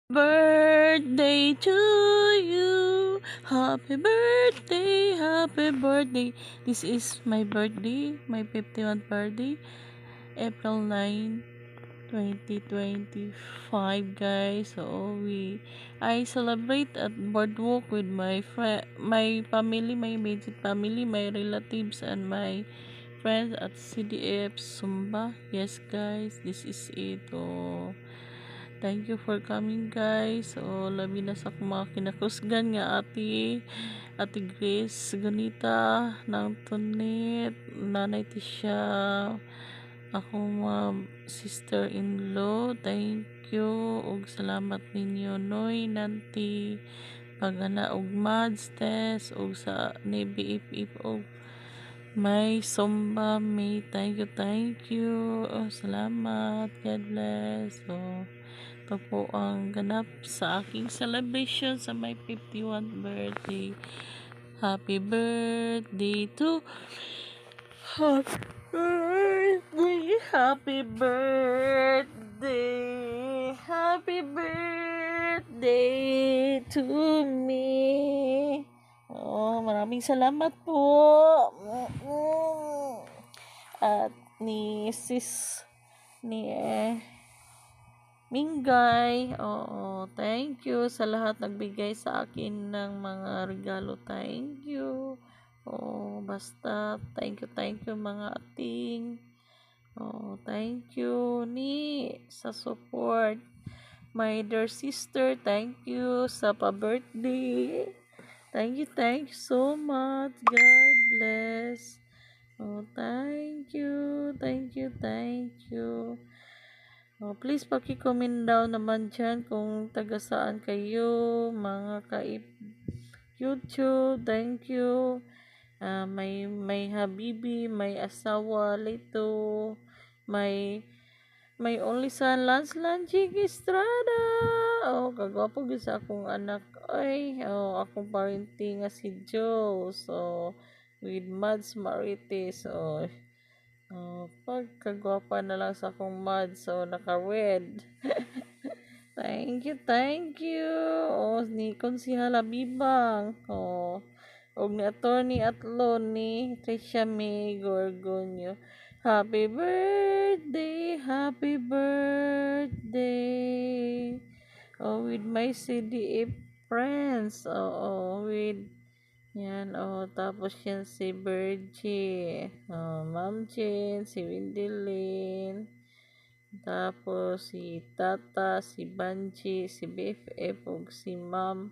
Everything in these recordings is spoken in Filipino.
Birthday to you. Happy birthday, happy birthday. This is my birthday, my 51st birthday, April 9, 2025, guys. So I celebrate at Boardwalk with my family, my immediate family, my relatives, and my friends at CDF Sumba. Yes, guys, this is it. Oh. Thank you for coming, guys. So, labi na sa mga kinakusgan nga ati Grace Gunita ng Tunit, Nanay Tisha, akong sister-in-law. Thank you ug salamat ninyo Noy Nanti pagana og mads test ug sa Navy if og may somba may thank you. Oh, salamat, God bless. So ito po ang ganap sa aking celebration sa my 51st birthday. Happy birthday to Happy birthday, happy birthday, happy birthday to me. Oh, maraming salamat po. At ni sis ni Mingay, oo, thank you sa lahat nagbigay sa akin ng mga regalo. Thank you. Oo, basta thank you mga ating. Oo, thank you ni sa support. My dear sister, thank you sa pa-birthday. Thank you so much. God bless. Oh, thank you. Thank you. Oh, please paki-comment down naman dyan kung taga saan kayo, mga YouTube. Thank you. May habibi, may asawa, lito, may only son, Lance Lanchig Estrada. Oh, kagwapo gyud sa akong anak. Ay, oh, akong parenting nga si Joe. So, with Mads Marites. Oh, pagkagwapa na lang sa akong mad, so naka-red. Thank you. Oh, ni Konsihala Bibang. Oh, og ni Attorney Atlon ni Tricia May Gorgonio. Happy birthday, happy birthday. Oh, with my CDF friends. With yan, tapos yan si Virgie, Ma'am Jane, si Windilyn, tapos si Tata, si Banji, si BFF, ug si Ma'am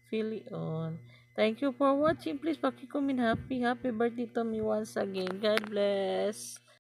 Filion. Thank you for watching. Please paki-comment happy birthday to me once again. God bless.